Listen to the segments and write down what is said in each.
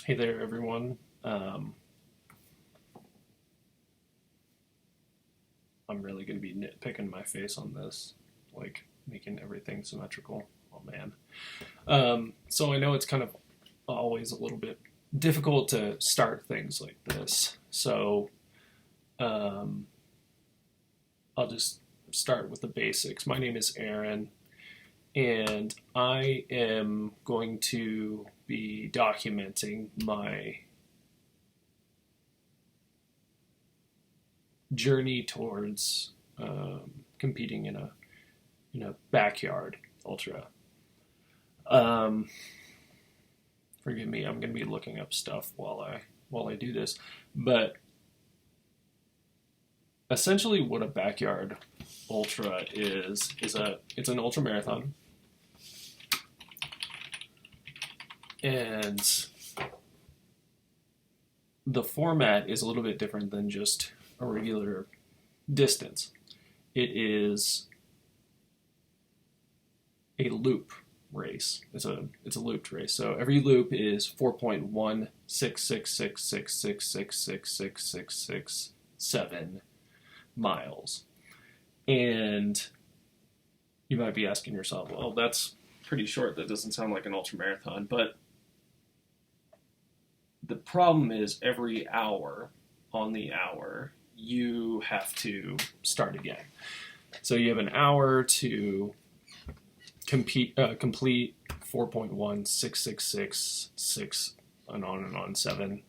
Hey there, everyone. I'm really going to be nitpicking my face on this, like making everything symmetrical. Oh man. So I know it's kind of always a little bit difficult to start things like this. So um, I'll just start with the basics. My name is Aaron, and I am going to be documenting my journey towards competing in a backyard ultra. Um, Forgive me, I'm going to be looking up stuff while I do this, but essentially, what a backyard ultra is it's an ultra marathon, and the format is a little bit different than just a regular distance. It is a loop race. It's a looped race. So every loop is 4.16666666667 miles. And you might be asking yourself, well, that's pretty short. That doesn't sound like an ultra marathon. But the problem is every hour on the hour, you have to start again. So you have an hour to complete 4.16666 and on 7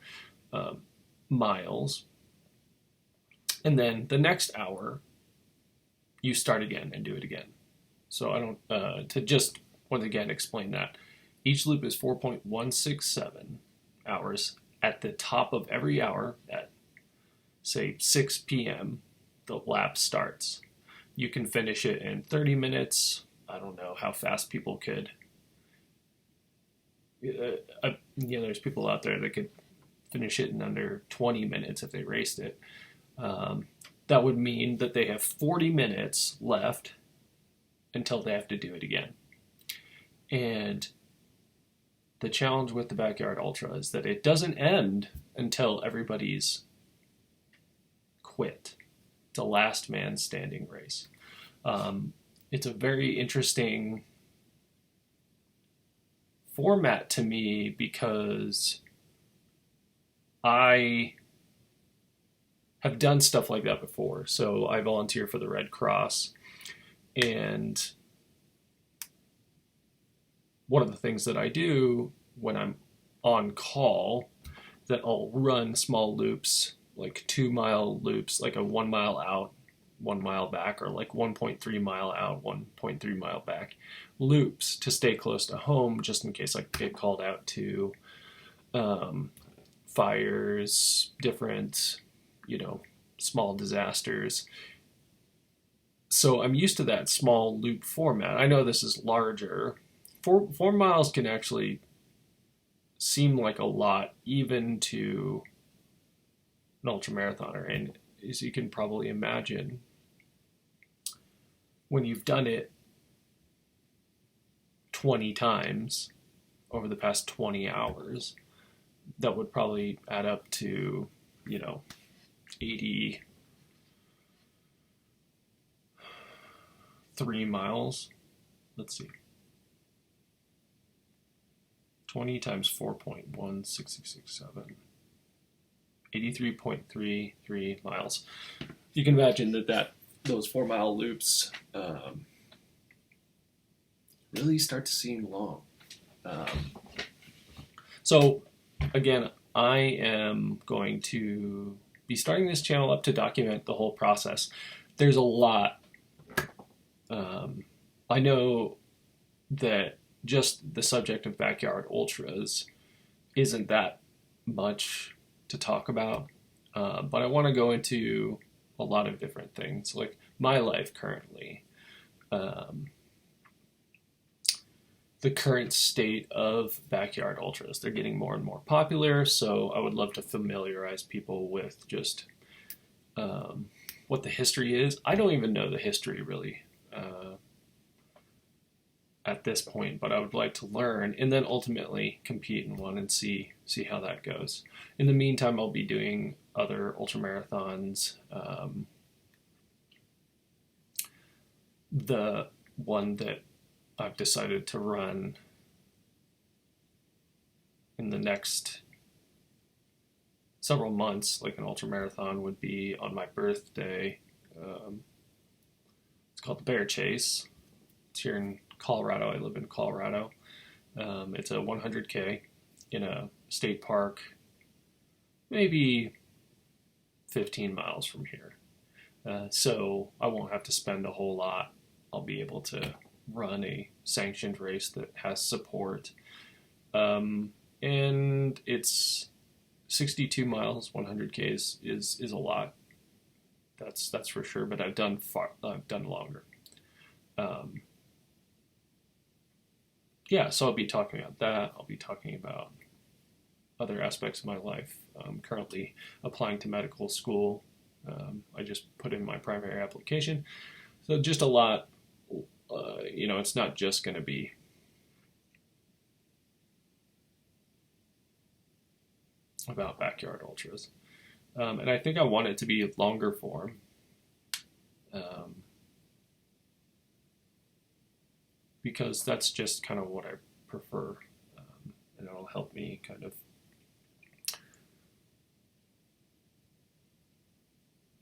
miles. And then the next hour, you start again and do it again. So I don't, to just once again explain that, each loop is 4.167 hours. At the top of every hour, at say 6 p.m., the lap starts. You can finish it in 30 minutes. I don't know how fast people could. There's people out there that could finish it in under 20 minutes if they raced it. That would mean that they have 40 minutes left until they have to do it again. And the challenge with the Backyard Ultra is that it doesn't end until everybody's quit. It's a last man standing race. It's a very interesting format to me because I have done stuff like that before. So I volunteer for the Red Cross, and one of the things that I do when I'm on call, that I'll run small loops, like 2 mile loops, like a 1 mile out, 1 mile back, or like 1.3 mile out, 1.3 mile back loops to stay close to home, just in case I get called out to fires, different, small disasters. So I'm used to that small loop format. I know this is larger. 4 miles can actually seem like a lot, even to an ultramarathoner, and as you can probably imagine, when you've done it 20 times over the past 20 hours, that would probably add up to, 83 miles. Let's see. 20 times 4.16667. 83.33 miles. You can imagine that those 4 mile loops really start to seem long. So again, I am going to be starting this channel up to document the whole process. There's a lot. I know that just the subject of backyard ultras isn't that much to talk about, but I want to go into a lot of different things, like my life currently, the current state of backyard ultras. They're getting more and more popular, so I would love to familiarize people with just what the history is. I don't even know the history really. at this point, but I would like to learn and then ultimately compete in one and see how that goes. In the meantime, I'll be doing other ultramarathons. The one that I've decided to run in the next several months, like an ultramarathon, would be on my birthday. It's called the Bear Chase. It's here in Colorado. I live in Colorado. It's a 100K in a state park, maybe 15 miles from here. So I won't have to spend a whole lot. I'll be able to run a sanctioned race that has support. And it's 62 miles. 100K is a lot. That's for sure. But I've done longer. Yeah, so I'll be talking about that. I'll be talking about other aspects of my life. I'm currently applying to medical school. I just put in my primary application. So just a lot, it's not just going to be about backyard ultras. And I think I want it to be longer form. Because that's just kind of what I prefer. And it'll help me kind of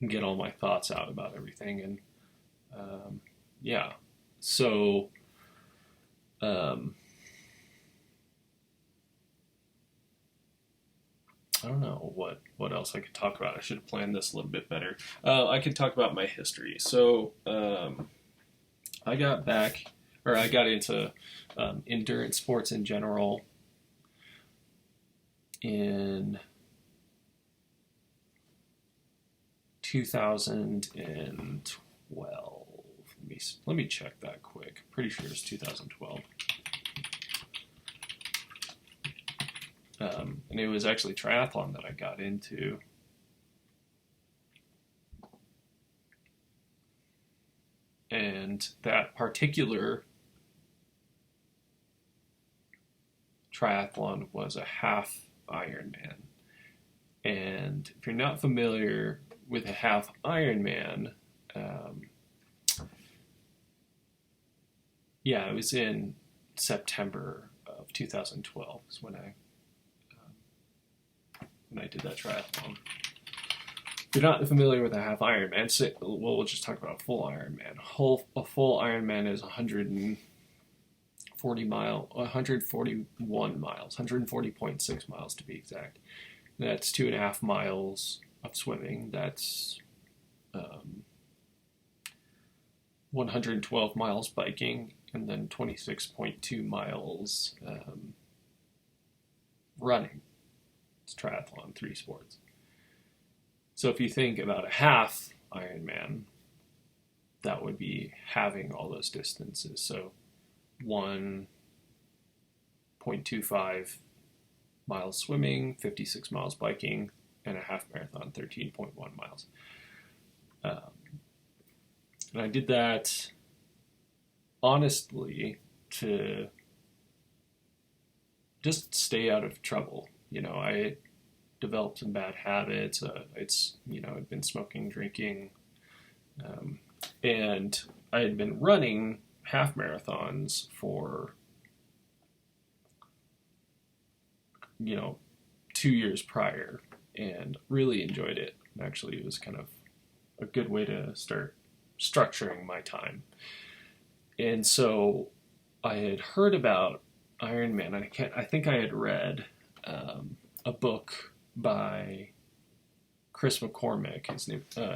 get all my thoughts out about everything. And yeah, so I don't know what else I could talk about. I should have planned this a little bit better. I could talk about my history. So I got into endurance sports in general in 2012. Let me check that quick. Pretty sure it's 2012. And it was actually triathlon that I got into. And that particular triathlon was a half Ironman. And if you're not familiar with a half Ironman, it was in September of 2012 is when I did that triathlon. If you're not familiar with a half Ironman, we'll just talk about a full Ironman. A full Ironman is 140 miles, 141 miles, 140.6 miles to be exact. That's 2.5 miles of swimming. That's 112 miles biking, and then 26.2 miles running. It's triathlon, 3 sports. So if you think about a half Ironman, that would be having all those distances. So 1.25 miles swimming, 56 miles biking, and a half marathon, 13.1 miles. And I did that honestly to just stay out of trouble. I developed some bad habits. I'd been smoking, drinking, and I had been running half marathons for 2 years prior, and really enjoyed it. Actually, it was kind of a good way to start structuring my time. And so I had heard about Ironman. I think I had read a book by Chris McCormick.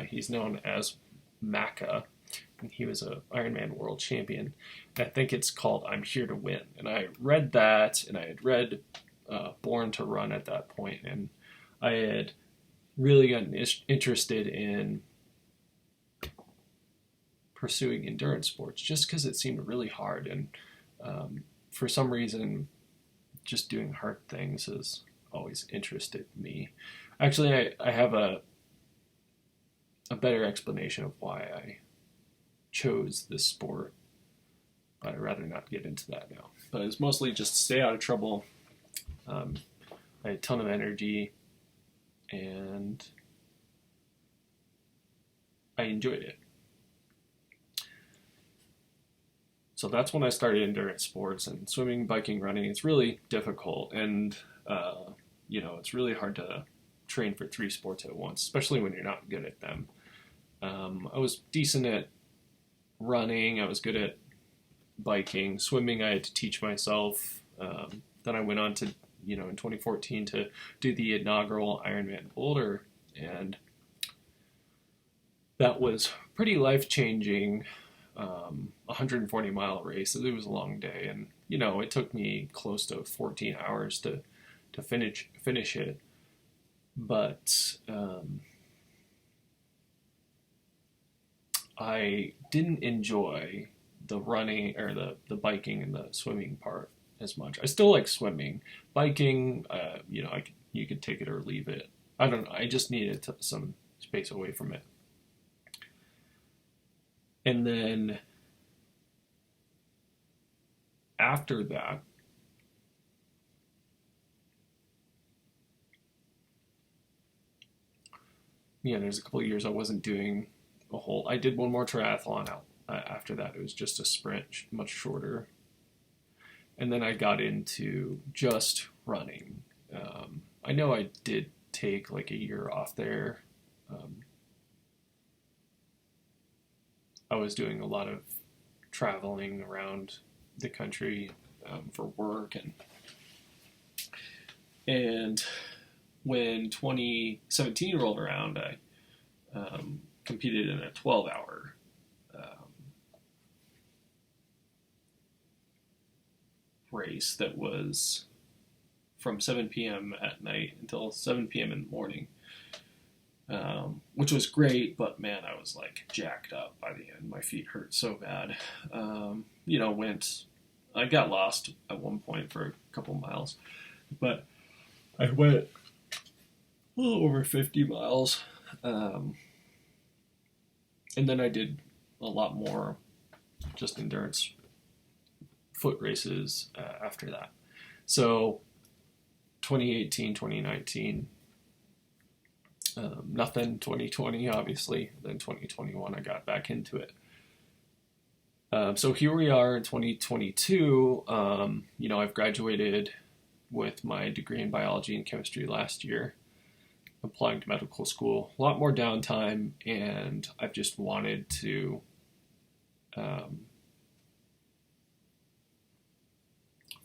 He's known as Macca, and he was a Ironman world champion. And I think it's called I'm Here to Win. And I read that, and I had read Born to Run at that point, and I had really gotten interested in pursuing endurance sports just because it seemed really hard, and for some reason just doing hard things has always interested me. Actually, I have a better explanation of why I chose this sport. But I'd rather not get into that now. But it's mostly just to stay out of trouble. I had a ton of energy, and I enjoyed it. So that's when I started endurance sports, and swimming, biking, running. It's really difficult, and it's really hard to train for 3 sports at once, especially when you're not good at them. I was decent at running. I was good at biking. Swimming, I had to teach myself. Then I went on to, in 2014 to do the inaugural Ironman Boulder, and that was pretty life-changing. 140-mile race. It was a long day, and it took me close to 14 hours to finish it. But I didn't enjoy the running or the biking and the swimming part as much. I still like swimming. Biking, you could take it or leave it. I don't know. I just needed some space away from it. And then after that, there's a couple of years I wasn't doing I did one more triathlon out. After that, it was just a sprint, much shorter. And then I got into just running. I know I did take like a year off there. I was doing a lot of traveling around the country for work, and when 2017 rolled around, I competed in a 12-hour race that was from 7 p.m. at night until 7 p.m. in the morning, which was great, but man, I was like jacked up by the end. My feet hurt so bad. I got lost at one point for a couple miles, but I went a little over 50 miles. And then I did a lot more just endurance foot races after that. So 2018, 2019, nothing. 2020, obviously. Then 2021, I got back into it. So here we are in 2022. I've graduated with my degree in biology and chemistry last year, applying to medical school. A lot more downtime, and I've just wanted to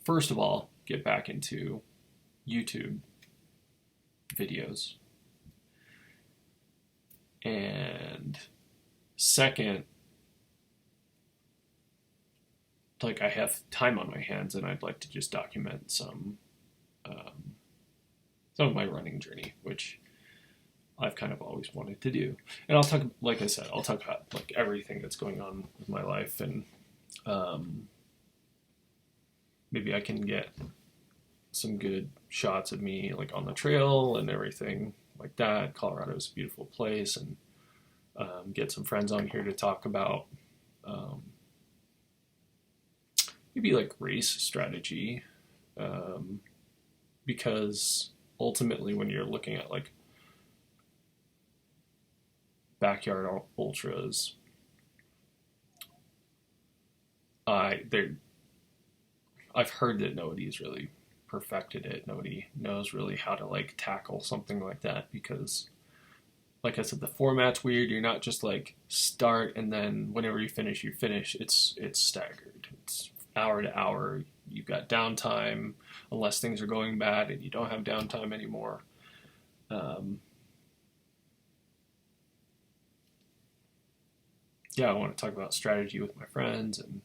first of all get back into YouTube videos, and second, like, I have time on my hands, and I'd like to just document some of my running journey, which I've kind of always wanted to do. And I'll talk about like everything that's going on with my life, and maybe I can get some good shots of me like on the trail and everything like that. Colorado's a beautiful place, and get some friends on here to talk about maybe like race strategy, because ultimately when you're looking at like backyard ultras, I've heard that nobody's really perfected it. Nobody knows really how to like tackle something like that, because like I said, the format's weird. You're not just like start and then whenever you finish, you finish. It's staggered. It's hour to hour. You've got downtime unless things are going bad, and you don't have downtime anymore. I want to talk about strategy with my friends, and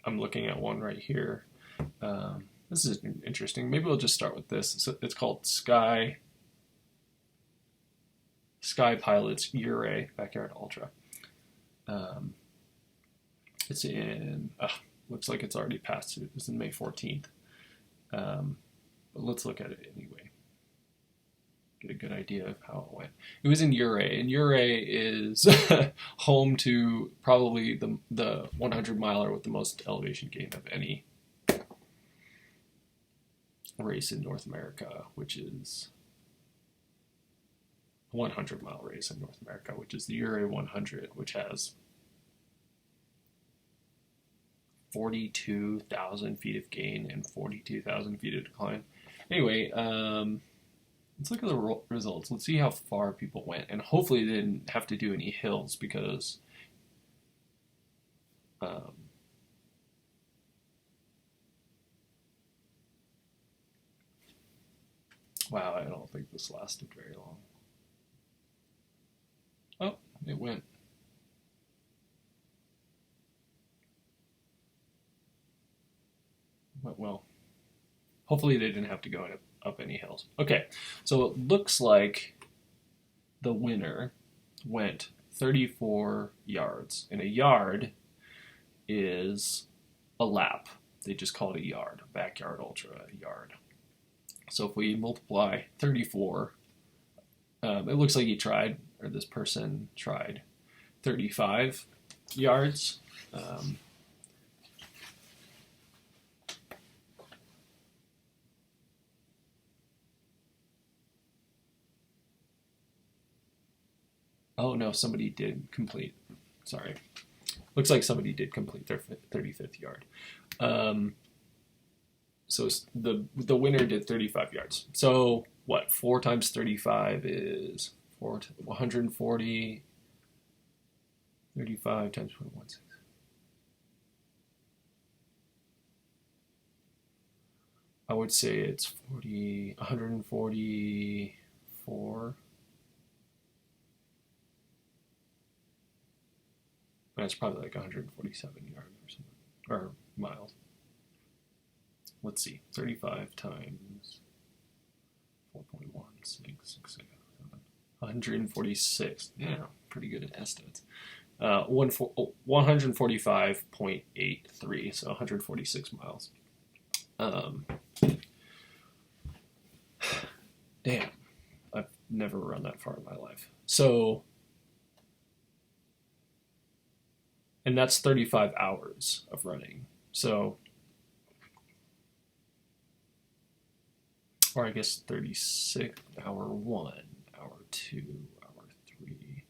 I'm looking at one right here. This is interesting. Maybe we'll just start with this. It's called Sky Pilot's Uray Backyard Ultra. It's in, looks like it's already passed. It's in May 14th. But let's look at it anyway. get a good idea of how it went. It was in Ouray, and Ouray is home to probably the 100 miler with the most elevation gain of any race in North America, which is 100-mile race in North America, which is the Ouray 100, which has 42,000 feet of gain and 42,000 feet of decline. Anyway, let's look at the results. Let's see how far people went, and hopefully they didn't have to do any hills because wow, I don't think this lasted very long. Oh, it went. Well, hopefully they didn't have to go up any hills. Okay, so it looks like the winner went 34 yards, and a yard is a lap. They just call it a yard, a backyard ultra, a yard. So if we multiply 34, it looks like this person tried 35 yards. Oh no, somebody did complete. Sorry. Looks like somebody did complete their 35th yard. So the winner did 35 yards. So what? 4 times 35 is 140. 35 times 1.16. I would say it's 144. That's probably like 147 yards or something, or miles. Let's see, 35 times 4.1667, 146. Yeah, pretty good at estimates. 145.83, so 146 miles. Damn, I've never run that far in my life. So, and that's 35 hours of running. So, or I guess 36, hour 1, hour 2, hour 3.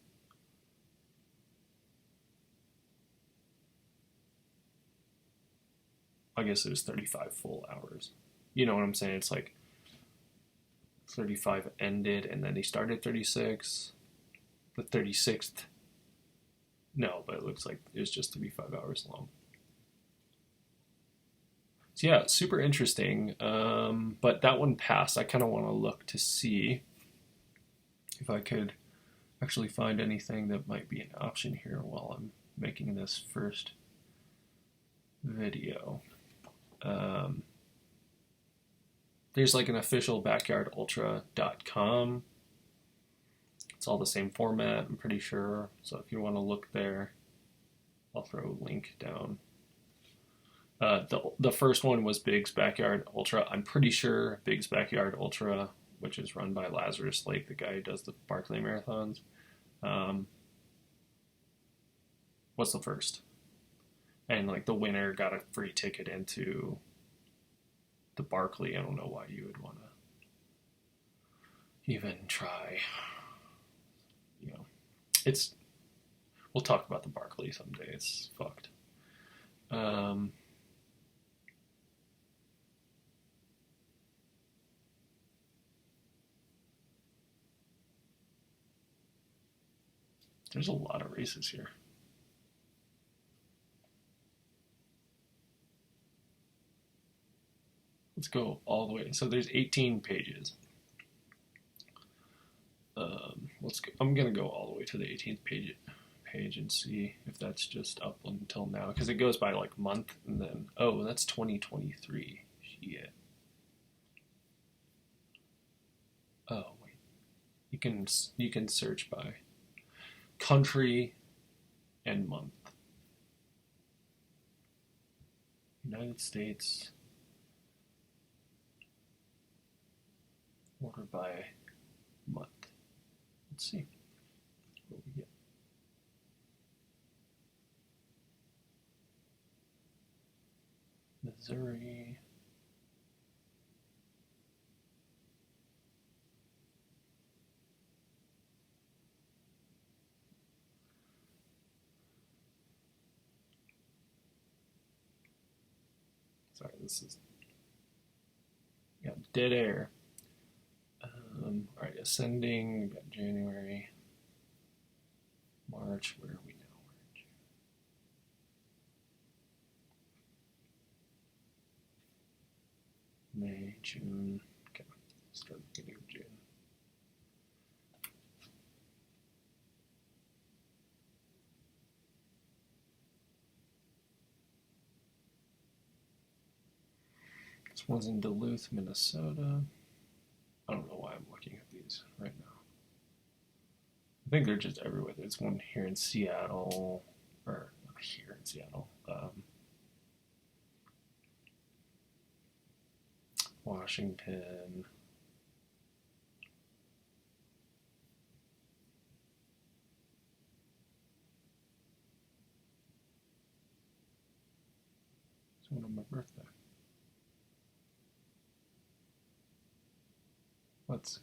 I guess it was 35 full hours. You know what I'm saying? It's like 35 ended and then they started 36. The 36th, no, but it looks like it was just 35 hours long. So yeah, super interesting. But that one passed. I kind of want to look to see if I could actually find anything that might be an option here while I'm making this first video. There's like an official backyardultra.com. It's all the same format, I'm pretty sure. So if you want to look there, I'll throw a link down. The first one was Big's Backyard Ultra. I'm pretty sure Big's Backyard Ultra, which is run by Lazarus Lake, the guy who does the Barkley marathons, was the first. And like the winner got a free ticket into the Barkley. I don't know why you would want to even try. You know, we'll talk about the Barkley someday. It's fucked. There's a lot of races here. Let's go all the way. So there's 18 pages. Let's go. I'm gonna go all the way to the 18th page and see if that's just up until now, because it goes by like month and then that's 2023. Shit. Oh wait, you can search by country and month. United States, ordered by Let's see what we get. Missouri. Sorry, this is dead air. All right, ascending. We've got January, March. Where are we now? May, June. Okay, start the beginning of June. This one's in Duluth, Minnesota. I don't know why I'm looking at these right now. I think they're just everywhere. There's one here in Seattle, or not here in Seattle. Washington. It's one on my birthday. Let's see.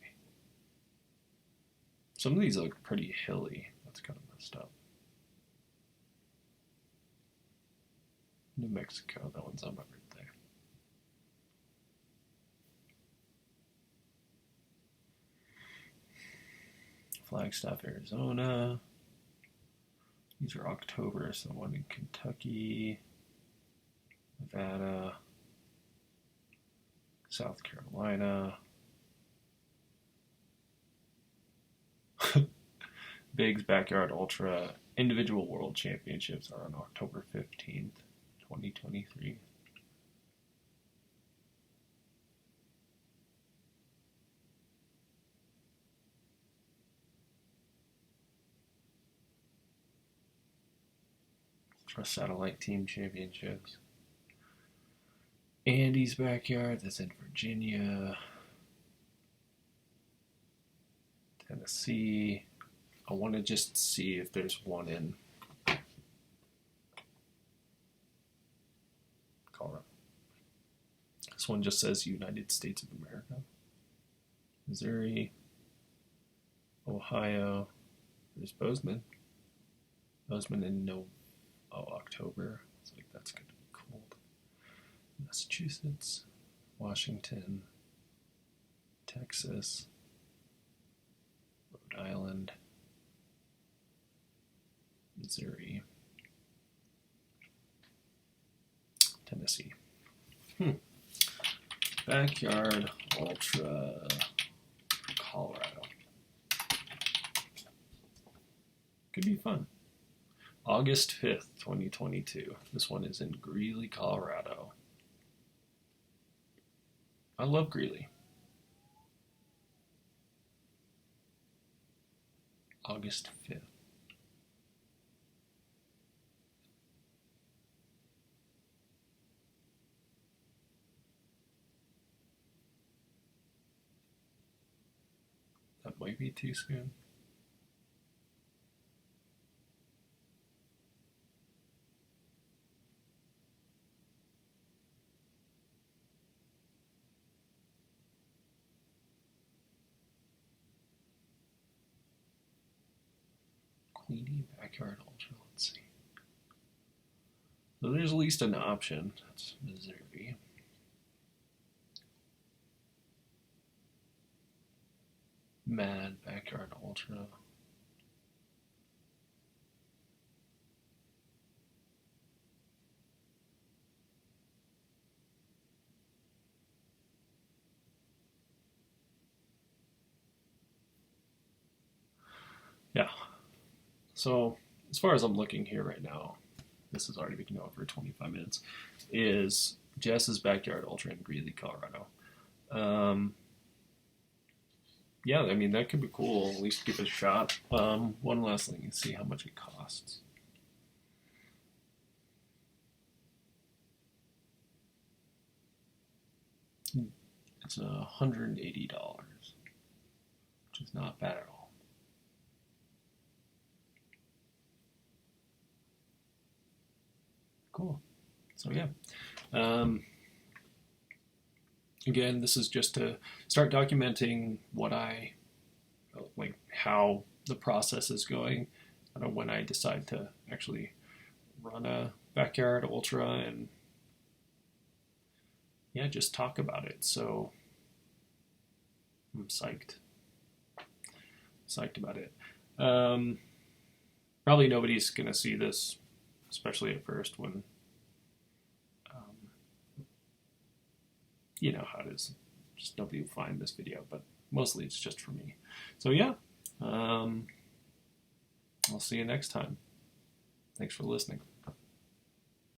Some of these look pretty hilly. That's kind of messed up. New Mexico, that one's on my birthday. Flagstaff, Arizona. These are October, so one in Kentucky, Nevada, South Carolina. Biggs Backyard Ultra Individual World Championships are on October 15th, 2023. Ultra Satellite Team Championships. Andy's Backyard, that's in Virginia. Tennessee. I want to just see if there's one in Colorado. This one just says United States of America. Missouri. Ohio. There's Bozeman. Bozeman in October. It's like that's going to be cold. Massachusetts. Washington. Texas. Rhode Island. Missouri, Tennessee. Backyard Ultra, Colorado. Could be fun. August 5th, 2022. This one is in Greeley, Colorado. I love Greeley. August 5th. That might be too soon. Queenie Backyard Ultra, let's see. So there's at least an option. That's Missouri. Mad Backyard Ultra. Yeah. So as far as I'm looking here right now, this has already been going for 25 minutes, is Jess's Backyard Ultra in Greeley, Colorado. Yeah, I mean, that could be cool. At least give it a shot. One last thing, see how much it costs. It's $180, which is not bad at all. Cool. So yeah. Again, this is just to start documenting what like how the process is going. I don't know when I decide to actually run a backyard ultra and yeah, just talk about it. So I'm psyched about it. Probably nobody's gonna see this, especially at first when you know how it is. Just nobody will find this video, but mostly it's just for me. So yeah, I'll see you next time. Thanks for listening.